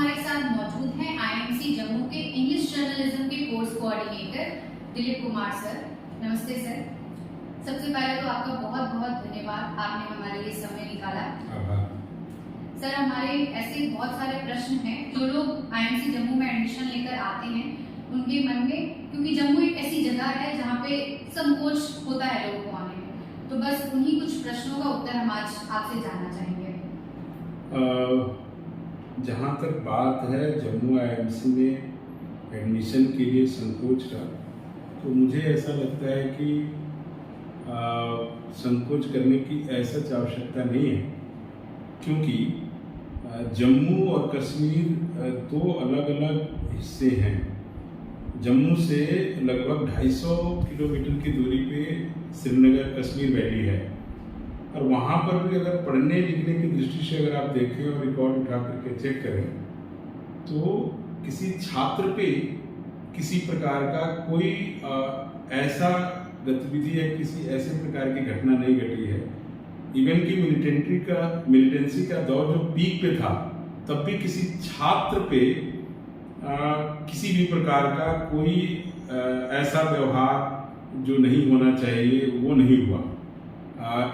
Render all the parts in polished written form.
हमारे साथ मौजूद हैं आईएमसी जम्मू के इंग्लिश जर्नलिज्म के course coordinator Dilip Kumar sir. नमस्ते सर। सबसे पहले तो आपका बहुत बहुत धन्यवाद, आपने हमारे लिए समय निकाला। सर, हमारे ऐसे बहुत सारे प्रश्न हैं जो लोग आईएमसी जम्मू में एडमिशन लेकर आते हैं उनके मन में, क्योंकि जम्मू एक ऐसी जगह है जहाँ पे संकोच होता है लोगों को आने में, तो बस उन्हीं कुछ प्रश्नों का उत्तर हम आज आपसे जानना चाहेंगे। जहाँ तक बात है जम्मू आईएमसी में एडमिशन के लिए संकोच का, तो मुझे ऐसा लगता है कि संकोच करने की ऐसा आवश्यकता नहीं है, क्योंकि जम्मू और कश्मीर दो अलग अलग हिस्से हैं। जम्मू से लगभग 250 किलोमीटर की दूरी पे श्रीनगर कश्मीर वैली है, और वहाँ पर भी अगर पढ़ने लिखने की दृष्टि से अगर आप देखें और रिकॉर्ड उठा करके चेक करें तो किसी छात्र पे किसी प्रकार का कोई ऐसा गतिविधि या किसी ऐसे प्रकार की घटना नहीं घटी है। इवन की मिलिटेंसी का दौर जो पीक पे था, तब भी किसी छात्र पे किसी भी प्रकार का कोई ऐसा व्यवहार जो नहीं होना चाहिए वो नहीं हुआ।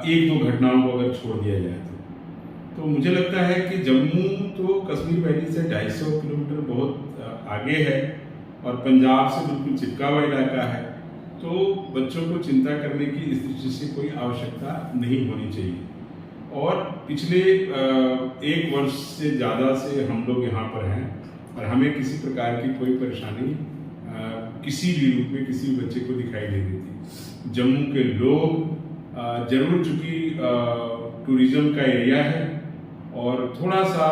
एक दो घटनाओं को अगर छोड़ दिया जाए तो मुझे लगता है कि जम्मू तो कश्मीर वैली से 250 किलोमीटर बहुत आगे है और पंजाब से बिल्कुल चिपका हुआ इलाका है, तो बच्चों को चिंता करने की इस दृष्टि से कोई आवश्यकता नहीं होनी चाहिए। और पिछले 1 वर्ष से ज़्यादा से हम लोग यहाँ पर हैं और हमें किसी प्रकार की कोई परेशानी किसी भी रूप में किसी भी बच्चे को दिखाई नहीं देती। जम्मू के लोग जरूर चूँकि टूरिज्म का एरिया है और थोड़ा सा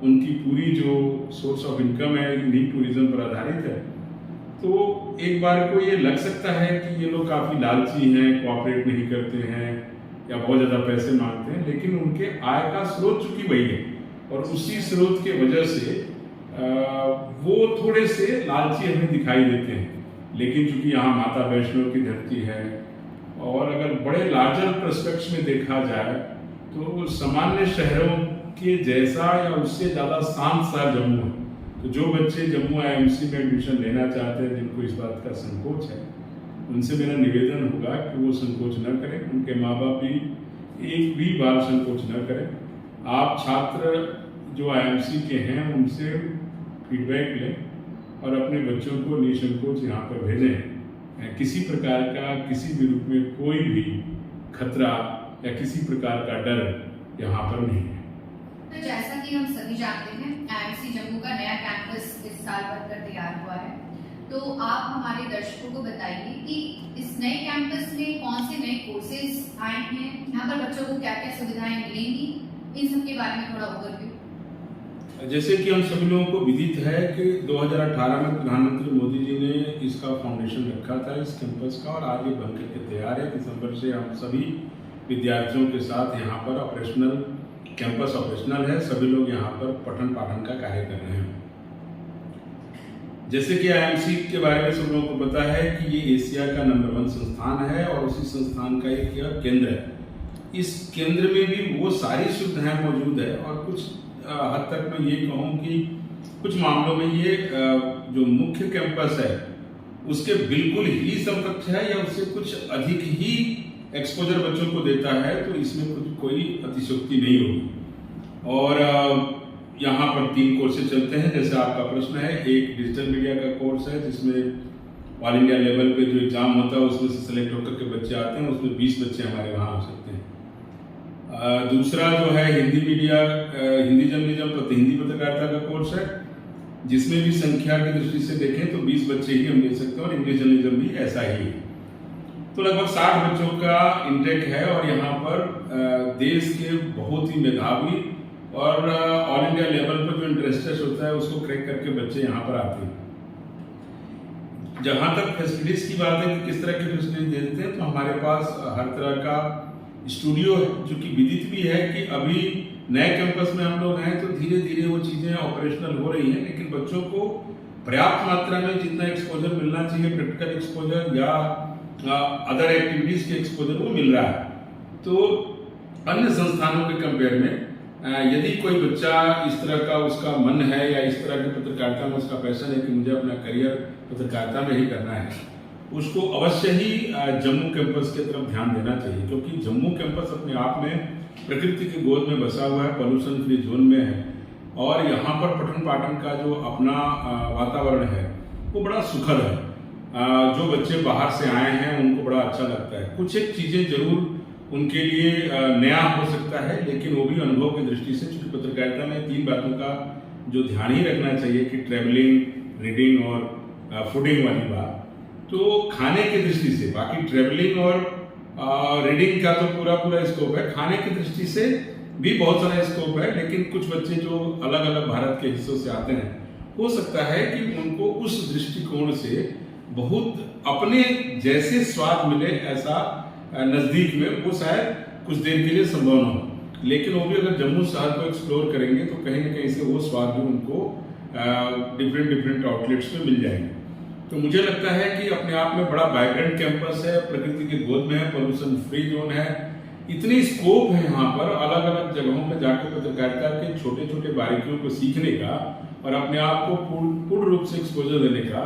उनकी पूरी जो सोर्स ऑफ इनकम है इन्हीं टूरिज्म पर आधारित है, तो एक बार को ये लग सकता है कि ये लोग काफ़ी लालची हैं, कोऑपरेट नहीं करते हैं या बहुत ज़्यादा पैसे मांगते हैं, लेकिन उनके आय का स्रोत चूँकि वही है और उसी स्रोत के वजह से वो थोड़े से लालची हमें दिखाई देते हैं। लेकिन चूँकि यहाँ माता वैष्णो की धरती है और अगर बड़े लार्जर पर्सपेक्टिव में देखा जाए तो सामान्य शहरों के जैसा या उससे ज़्यादा शांत शहर जम्मू है। तो जो बच्चे जम्मू आईएमसी में एडमिशन लेना चाहते हैं, जिनको इस बात का संकोच है, उनसे मेरा निवेदन होगा कि वो संकोच न करें, उनके माँ बाप भी एक भी बार संकोच न करें। आप छात्र जो आईएमसी के हैं उनसे फीडबैक लें और अपने बच्चों को निसंकोच यहाँ पर भेजें। किसी प्रकार का किसी भी रूप में कोई भी खतरा या किसी प्रकार का डर यहाँ पर नहीं है। तो जैसा कि हम सभी जानते हैं आईएमसी जम्मू का नया कैंपस इस साल बनकर तैयार हुआ है, तो आप हमारे दर्शकों को बताइए कि इस नए कैंपस में कौन से नए कोर्सेज आए हैं, यहाँ पर बच्चों को क्या क्या सुविधाएं मिलेंगी, इन सब के बारे में थोड़ा ओवरव्यू। जैसे कि हम सभी लोगों को विदित है कि 2018 में प्रधानमंत्री मोदी जी ने इसका फाउंडेशन रखा था इस कैंपस का, और आज ये बनकर के तैयार है। दिसंबर से हम सभी विद्यार्थियों के साथ यहाँ पर कैंपस ऑपरेशनल है, सभी लोग यहाँ पर पठन पाठन का कार्य कर रहे हैं। जैसे कि आईएमसी के बारे में सब लोगों को पता है कि ये एशिया का नंबर 1 संस्थान है और उसी संस्थान का एक यह केंद्र है। इस केंद्र में भी वो सारी सुविधाएं मौजूद है और कुछ हद तक मैं ये कहूँ कि कुछ मामलों में ये जो मुख्य कैंपस है उसके बिल्कुल ही समकक्ष है या उससे कुछ अधिक ही एक्सपोजर बच्चों को देता है, तो इसमें कोई अतिशयोक्ति नहीं होगी। और यहाँ पर 3 कोर्सेज चलते हैं, जैसे आपका प्रश्न है। एक डिजिटल मीडिया का कोर्स है जिसमें ऑल इंडिया लेवल पे जो एग्जाम होता है उसमें से सेलेक्ट होकर के बच्चे आते हैं, उसमें 20 बच्चे हमारे वहाँ आ सकते हैं। दूसरा जो है हिंदी जर्नलिज्म प्रति हिंदी पत्रकारिता का कोर्स है, जिसमें भी संख्या की दृष्टि से देखें तो 20 बच्चे ही हम ले सकते हैं और इंग्लिश जर्नलिज्म भी ऐसा ही है। तो लगभग 60 बच्चों का इंटेक है और यहाँ पर देश के बहुत ही मेधावी और ऑल इंडिया लेवल पर जो इंटरेस्टेड होता है उसको क्रैक करके बच्चे यहाँ पर आते हैं। जहाँ तक फैसिलिटीज की बात है कि किस तरह की फैसिलिटीज देते हैं, तो हमारे पास हर तरह का स्टूडियो है, जो कि विदित भी है कि अभी नए कैंपस में हम लोग हैं तो धीरे धीरे वो चीज़ें ऑपरेशनल हो रही हैं, लेकिन बच्चों को पर्याप्त मात्रा में जितना एक्सपोजर मिलना चाहिए, प्रैक्टिकल एक्सपोजर या अदर एक्टिविटीज के एक्सपोजर वो मिल रहा है। तो अन्य संस्थानों के कंपेयर में यदि कोई बच्चा इस तरह का उसका मन है या इस तरह की पत्रकारिता में उसका पैशन है कि मुझे अपना करियर पत्रकारिता में ही करना है, उसको अवश्य ही जम्मू कैंपस की तरफ ध्यान देना चाहिए, क्योंकि जम्मू कैंपस अपने आप में प्रकृति की गोद में बसा हुआ है, पोल्यूशन फ्री जोन में है और यहाँ पर पठन पाठन का जो अपना वातावरण है वो बड़ा सुखद है। जो बच्चे बाहर से आए हैं उनको बड़ा अच्छा लगता है। कुछ एक चीज़ें जरूर उनके लिए नया हो सकता है, लेकिन वो भी अनुभव की दृष्टि से, चूंकि पत्रकारिता में 3 बातों का जो ध्यान ही रखना चाहिए कि ट्रैवलिंग, रीडिंग और फूडिंग वाली बात, तो खाने की दृष्टि से, बाकी ट्रैवलिंग और रीडिंग का तो पूरा स्कोप है, खाने की दृष्टि से भी बहुत सारा स्कोप है। लेकिन कुछ बच्चे जो अलग अलग भारत के हिस्सों से आते हैं, हो सकता है कि उनको उस दृष्टिकोण से बहुत अपने जैसे स्वाद मिले, ऐसा नज़दीक में वो शायद कुछ देर के लिए संभव न हो, लेकिन वो भी अगर जम्मू शहर को एक्सप्लोर करेंगे तो कहीं ना कहीं से वो स्वाद भी उनको डिफरेंट आउटलेट्स में मिल जाएंगे। तो मुझे लगता है कि अपने आप में बड़ा वाइब्रेंट कैंपस है, प्रकृति की गोद में है, पोल्यूशन फ्री जोन है, इतनी स्कोप है यहाँ पर अलग अलग जगहों पर जाकर पत्रकारिता के छोटे छोटे बारीकियों को सीखने का और अपने आप को पूर्ण रूप से एक्सपोजर देने का,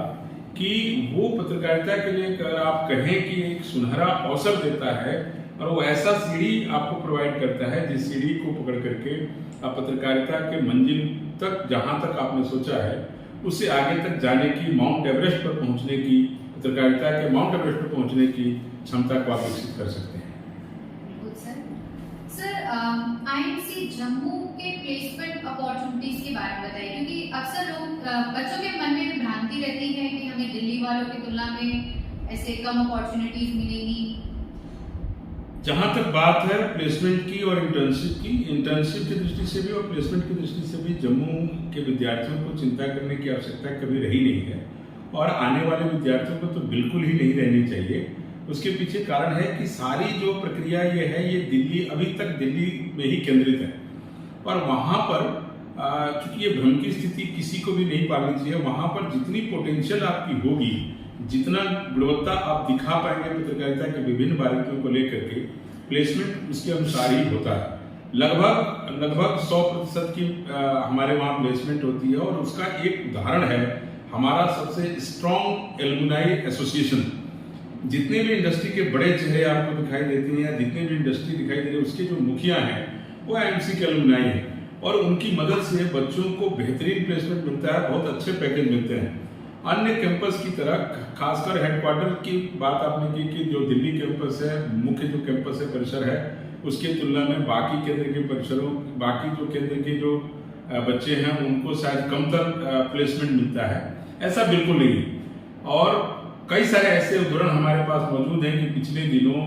कि वो पत्रकारिता के लिए अगर आप कहें कि एक सुनहरा अवसर देता है और वो ऐसा सीढ़ी आपको प्रोवाइड करता है जिस सीढ़ी को पकड़ करके आप पत्रकारिता के मंजिल तक, जहां तक आपने सोचा है उससे आगे तक जाने की, माउंट एवरेस्ट पर पहुंचने की, पत्रकारिता के माउंट एवरेस्ट पर पहुंचने की क्षमता को आप विकसित कर सकते हैं। आईएमसी जम्मू के प्लेसमेंट अपॉर्चुनिटीज के बारे में बताइए, क्योंकि अक्सर लोग बच्चों के मन में भ्रांति रहती है कि हमें दिल्ली वालों की तुलना में ऐसे कम अपॉर्चुनिटीज मिलेगी। जहां तक बात है प्लेसमेंट की और इंटर्नशिप की दृष्टि से भी और प्लेसमेंट की दृष्टि से भी जम्मू के विद्यार्थियों को चिंता करने की आवश्यकता कभी रही नहीं है और आने वाले विद्यार्थियों को तो बिल्कुल ही नहीं रहनी चाहिए। उसके पीछे कारण है कि सारी जो प्रक्रिया ये है, ये दिल्ली, अभी तक दिल्ली में ही केंद्रित है और वहां पर चूंकि ये भ्रम की स्थिति किसी को भी नहीं पालनी चाहिए। वहां पर जितनी पोटेंशियल आपकी होगी, जितना गुणवत्ता आप दिखा पाएंगे पत्रकारिता के विभिन्न बारीकियों को लेकर के, प्लेसमेंट उसके अनुसार ही होता है। लगभग 100% की हमारे वहाँ प्लेसमेंट होती है और उसका एक उदाहरण है हमारा सबसे स्ट्रॉन्ग एलुमनाई एसोसिएशन। जितने भी इंडस्ट्री के बड़े चेहरे आपको दिखाई देते हैं या जितने भी इंडस्ट्री दिखाई दे रही है, उसके जो मुखिया हैं वो आईएमसी के एलुमनाई हैं और उनकी मदद से बच्चों को बेहतरीन प्लेसमेंट मिलता है, बहुत अच्छे पैकेज मिलते हैं। अन्य कैंपस की तरह, खासकर हेडक्वार्टर की बात आपने की कि जो दिल्ली कैंपस है, मुख्य जो कैंपस है, परिसर है, उसके तुलना में बाकी केंद्र के परिसरों, बाकी जो केंद्र के जो बच्चे हैं उनको शायद कमतर प्लेसमेंट मिलता है। ऐसा बिल्कुल नहीं। और कई सारे ऐसे उदाहरण हमारे पास मौजूद हैं कि पिछले दिनों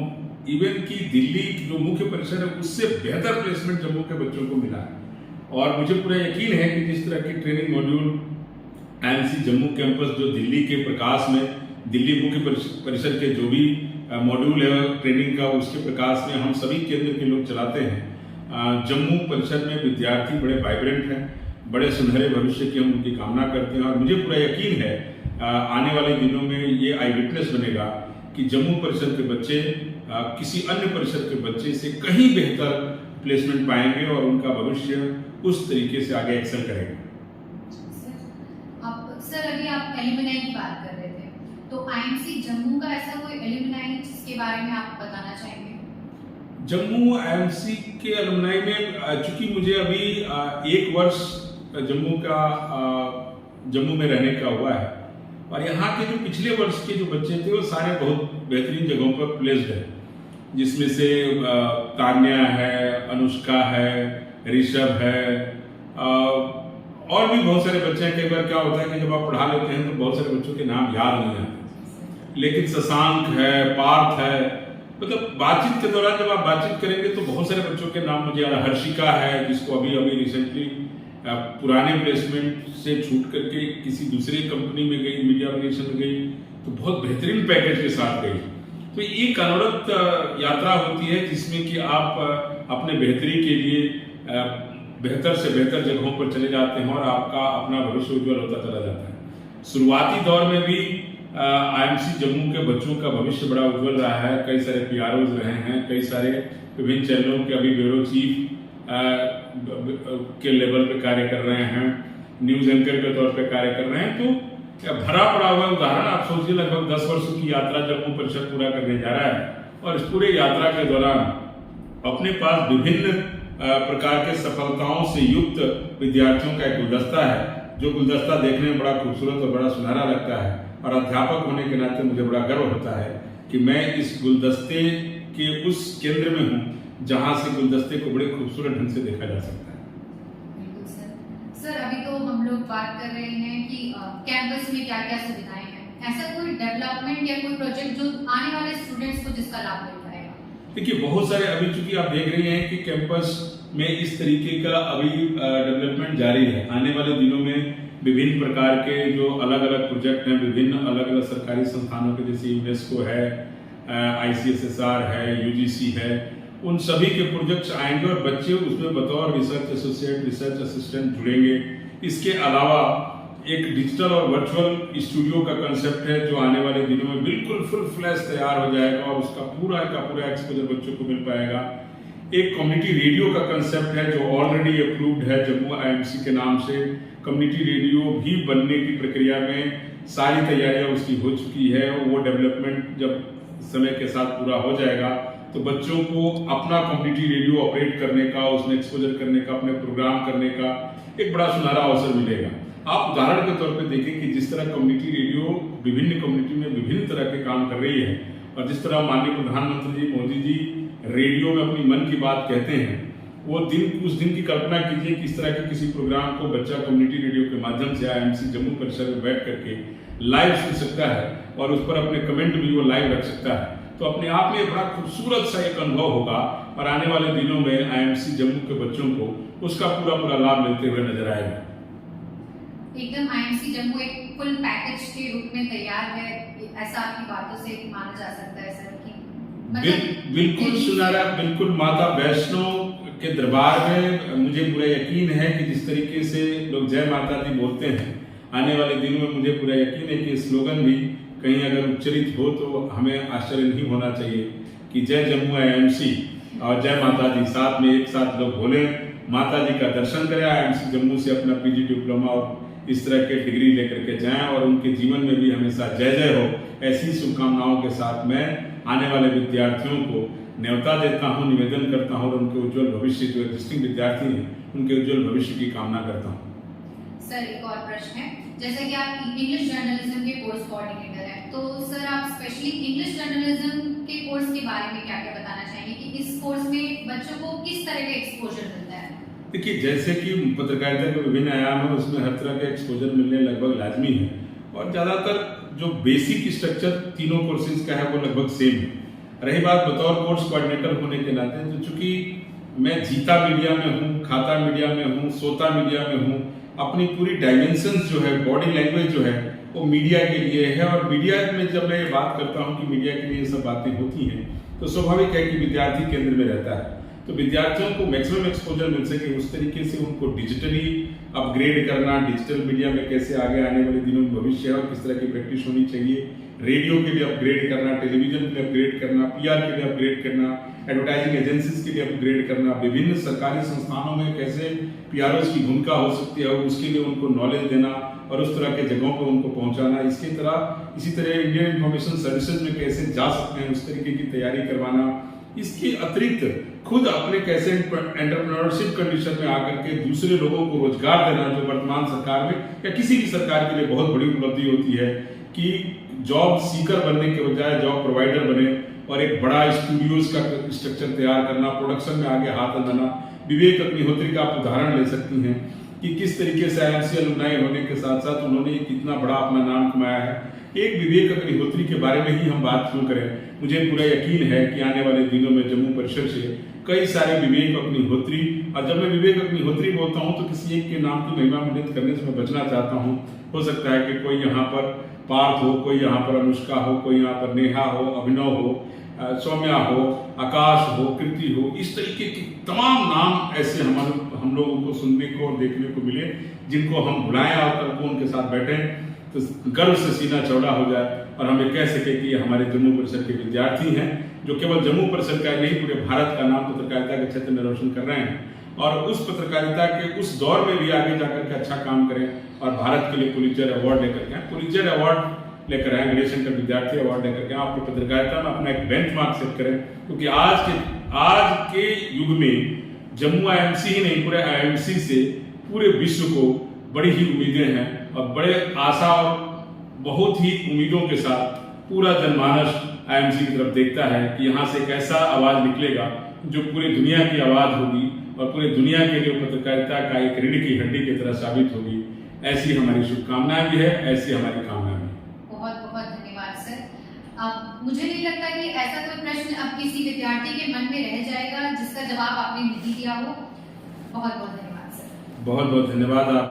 इवन की दिल्ली जो मुख्य परिसर है उससे बेहतर प्लेसमेंट जम्मू के बच्चों को मिला है। और मुझे पूरा यकीन है कि जिस तरह की training module IMC Jammu campus जो दिल्ली के प्रकाश में, दिल्ली मुख्य परिसर के जो भी मॉड्यूल है ट्रेनिंग का, उसके प्रकाश में हम सभी केंद्र के लोग चलाते हैं। जम्मू परिसर में विद्यार्थी बड़े वाइब्रेंट हैं, बड़े सुनहरे भविष्य की हम उनकी कामना करते हैं और मुझे पूरा यकीन है आने वाले दिनों में ये आई विटनेस बनेगा कि जम्मू परिसर के बच्चे किसी अन्य परिसर के बच्चे से कहीं बेहतर प्लेसमेंट पाएंगे और उनका भविष्य उस तरीके से आगे एक्सेल करेगा। सर अभी आप एलुमनाई की बात कर रहे थे, तो आईएमसी जम्मू का ऐसा कोई एलुमनाई जिसके बारे में आप बताना चाहेंगे? जम्मू आईएमसी के एलुमनाई में चूंकि मुझे अभी 1 वर्ष जम्मू में रहने का हुआ है और यहाँ के जो पिछले वर्ष के जो बच्चे थे वो सारे बहुत बेहतरीन जगहों पर प्लेस्ड है, जिसमें से तान्या है, अनुष्का है, ऋषभ है और भी बहुत सारे बच्चे हैं। कई बार क्या होता है कि जब आप पढ़ा लेते हैं तो बहुत सारे बच्चों के नाम याद नहीं आते, लेकिन शशांक है, पार्थ है, मतलब बातचीत के दौरान जब आप बातचीत करेंगे तो बहुत सारे बच्चों के नाम मुझे याद। हर्षिका है जिसको अभी रिसेंटली पुराने प्लेसमेंट से छूट करके किसी दूसरी कंपनी में गई, मीडिया ऑर्गेनाइजेशन में गई, तो बहुत बेहतरीन पैकेज के साथ गई। तो ये एक अनवरत यात्रा होती है जिसमें कि आप अपने बेहतरी के लिए बेहतर से बेहतर जगहों पर चले जाते हैं और आपका अपना भविष्य उज्जवल होता चला जाता है। शुरुआती दौर में भी आईएमसी जम्मू के बच्चों का भविष्य बड़ा उज्जवल रहा है। कई सारे पीआरओज रहे हैं, कई सारे विभिन्न चैनलों के अभी ब्यूरो चीफ के लेवल पे कार्य कर रहे हैं, न्यूज एंकर के तौर पे कार्य कर रहे हैं। तो भरा पड़ा हुआ उदाहरण आप सोचिए, लगभग 10 वर्षों की यात्रा जम्मू परिषद पूरा करने जा रहा है और इस पूरे यात्रा के दौरान अपने पास विभिन्न प्रकार के सफलताओं से युक्त विद्यार्थियों का एक गुलदस्ता है, जो गुलदस्ता देखने में बड़ा खूबसूरत और बड़ा सुनहरा लगता है। और अध्यापक होने के नाते मुझे बड़ा गर्व होता है कि मैं इस गुलदस्ते के उस केंद्र में हूँ जहाँ से गुलदस्ते को बड़े खूबसूरत ढंग से देखा जा सकता है। बिल्कुल सर, अभी तो हम लोग बात कर रहे हैं कि कैंपस में क्या क्या सुविधाएं हैं, ऐसा कोई डेवलपमेंट या कोई प्रोजेक्ट जो आने वाले स्टूडेंट्स को जिसका लाभ मिल पाएगा? देखिए, बहुत सारे अभी चूंकि आप देख रही हैं कि कैंपस में इस तरीके का अभी डेवलपमेंट जारी है। आने वाले दिनों में विभिन्न प्रकार के जो अलग अलग प्रोजेक्ट हैं, विभिन्न अलग अलग सरकारी संस्थानों के, जैसे यूनेस्को है, ICSSR है, UGC है, उन सभी के प्रोजेक्ट्स आएंगे और बच्चे उसमें बतौर रिसर्च एसोसिएट, रिसर्च असिस्टेंट जुड़ेंगे। इसके अलावा एक डिजिटल और वर्चुअल स्टूडियो का कंसेप्ट है जो आने वाले दिनों में बिल्कुल फुल फ्लैश तैयार हो जाएगा और उसका पूरा का पूरा एक्सपोजर बच्चों को मिल पाएगा। एक कम्युनिटी रेडियो का कंसेप्ट है जो ऑलरेडी अप्रूव्ड है जम्मू IMC के नाम से। कम्युनिटी रेडियो भी बनने की प्रक्रिया में सारी तैयारियां उसकी हो चुकी है। वो डेवलपमेंट जब समय के साथ पूरा हो जाएगा तो बच्चों को अपना कम्युनिटी रेडियो ऑपरेट करने का, उसमें एक्सपोजर करने का, अपने प्रोग्राम करने का एक बड़ा सुनहरा अवसर मिलेगा। आप उदाहरण के तौर पे देखें कि जिस तरह कम्युनिटी रेडियो विभिन्न कम्युनिटी में विभिन्न तरह के काम कर रही है और जिस तरह माननीय प्रधानमंत्री जी मोदी जी रेडियो में अपनी मन की बात कहते हैं, वो उस दिन की कल्पना कीजिए कि इस तरह के किसी प्रोग्राम को बच्चा कम्युनिटी रेडियो के माध्यम से IMC जम्मू परिसर में बैठ करके लाइव सुन सकता है और उस पर अपने कमेंट भी वो लाइव रख सकता है। तो अपने आप में बड़ा खूबसूरत सा एक अनुभव होगा और आने वाले दिनों में IMC जम्मू के बच्चों को उसका पूरा लाभ मिलते हुए नजर आएगा। एकदम IMC जम्मू एक फुल पैकेज के रूप में तैयार है, ऐसा आपकी बातों से माना जा सकता है सर कि बिल्कुल सुनहरा, बिल्कुल माता वैष्णो के दरबार में मुझे पूरा यकीन है कि जिस तरीके से लोग जय माता दी बोलते हैं, आने वाले दिनों में मुझे पूरा यकीन है कि स्लोगन भी कहीं अगर उच्चरित हो तो हमें आश्चर्य नहीं होना चाहिए कि जय जम्मू IMC और जय माता दी साथ में एक साथ लोग बोले, माता जी का दर्शन करें, IMC जम्मू से अपना PG डिप्लोमा और इस तरह के डिग्री लेकर के जाएं और उनके जीवन में भी हमेशा जय जय हो। ऐसी शुभकामनाओं के साथ मैं आने वाले विद्यार्थियों को न्योता देता हूं, निवेदन करता हूं और उनके उज्जवल भविष्य, जो एग्जिस्टिंग विद्यार्थी हैं उनके उज्जवल भविष्य की कामना करता हूं। सर एक और प्रश्न है, जैसे कि आप इंग्लिश जर्नलिज्म के कोर्स कोऑर्डिनेटर हैं, तो सर आप स्पेशली इंग्लिश जर्नलिज्म के कोर्स के बारे में क्या क्या बताना चाहेंगे कि इस कोर्स में बच्चों को किस तरह का एक्सपोजर मिलता है? देखिए, जैसे कि पत्रकारिता के विभिन्न आयाम है, उसमें हर तरह का एक्सपोजर मिलने लगभग लाजमी है और ज़्यादातर जो बेसिक स्ट्रक्चर तीनों कोर्सेज का है वो लगभग सेम है। रही बात बतौर कोर्स कोऑर्डिनेटर होने के नाते, तो चूंकि मैं जीता मीडिया में हूँ, खाता मीडिया में हूँ, सोता मीडिया में हूँ, अपनी पूरी डायमेंशंस जो है, बॉडी लैंग्वेज जो है वो मीडिया के लिए है और मीडिया में जब मैं बात करता हूँ कि मीडिया के लिए ये सब बातें होती हैं तो स्वाभाविक है कि विद्यार्थी केंद्र में रहता है। तो विद्यार्थियों को मैक्सिमम एक्सपोजर मिल सके उस तरीके से उनको डिजिटली अपग्रेड करना, डिजिटल मीडिया में कैसे आगे आने वाले दिनों में भविष्य है और किस तरह की प्रैक्टिस होनी चाहिए, रेडियो के लिए अपग्रेड करना, टेलीविजन के लिए अपग्रेड करना, PR के लिए अपग्रेड करना, एडवर्टाइजिंग एजेंसीज के लिए अपग्रेड करना, विभिन्न सरकारी संस्थानों में कैसे PROs की भूमिका हो सकती है उसके लिए उनको नॉलेज देना और उस तरह के जगहों पर उनको पहुंचाना। इसी तरह इंडियन इंफॉर्मेशन सर्विसेज में कैसे जा सकते हैं उस तरीके की तैयारी करवाना। इसके अतिरिक्त खुद अपने कैसे एंटरप्रेन्योरशिप कंडीशन में आकर के दूसरे लोगों को रोजगार देना, जो वर्तमान सरकार में या किसी भी सरकार के लिए बहुत बड़ी उपलब्धि होती है कि जॉब सीकर बनने के बजाय जॉब प्रोवाइडर बने और एक बड़ा स्टूडियोज का स्ट्रक्चर तैयार करना, प्रोडक्शन में आगे हाथ लगाना। विवेक अग्निहोत्री का आप उदाहरण ले सकती हैं कि किस तरीके से IMC अलुमनाई होने के साथ साथ उन्होंने कितना बड़ा अपना नाम कमाया है। एक विवेक अग्निहोत्री के बारे में ही हम बात क्यों करें, मुझे पूरा यकीन है कि आने वाले दिनों में जम्मू परिषद से कई सारे विवेक अग्निहोत्री, और जब मैं विवेक अग्निहोत्री बोलता हूं तो किसी एक के नाम की महिमा मंडित करने से मैं बचना चाहता हूं। हो सकता है कि कोई यहाँ पर पार्थ हो, कोई यहाँ पर अनुष्का हो, कोई यहाँ पर नेहा हो, अभिनव हो, सौम्या हो, आकाश हो, कृति हो, इस तरीके के तमाम नाम ऐसे हम लोगों को सुनने को और देखने को मिले जिनको हम बुलाएं और कल को उनके साथ बैठें तो गर्व से सीना चौड़ा हो जाए और हमें कह सके कि ये हमारे जम्मू परिषद के विद्यार्थी हैं जो केवल जम्मू परिषद का नहीं पूरे भारत का नाम पत्रकारिता के क्षेत्र में रोशन कर रहे हैं। और उस पत्रकारिता के उस दौर में भी आगे जाकर के अच्छा काम करें और भारत के लिए पुलित्जर अवार्ड लेकर के आए। पुलित्जर अवार्ड लेकर आए, गणेश शंकर विद्यार्थी अवार्ड लेकर के आप पत्रकारिता में अपना एक बेंचमार्क सेट करें, क्योंकि आज के युग में जम्मू आईएमसी ही नहीं, पूरे आईएमसी से पूरे विश्व को बड़ी ही उम्मीदें हैं और बड़े आशा और बहुत ही उम्मीदों के साथ पूरा जनमानस आईएमसी की तरफ देखता है कि यहाँ से एक ऐसा आवाज निकलेगा जो पूरी दुनिया की आवाज होगी और पूरे दुनिया के लिए पत्रकारिता का एक रीढ़ की हड्डी की तरह साबित होगी। ऐसी हमारी शुभकामनाएं भी है, ऐसी हमारी कामना भी। बहुत बहुत धन्यवाद सर। अब मुझे नहीं लगता कि ऐसा कोई प्रश्न अब किसी विद्यार्थी के मन में रह जाएगा जिसका जवाब आपने नहीं दिया हो। बहुत बहुत धन्यवाद सर। बहुत बहुत धन्यवाद आप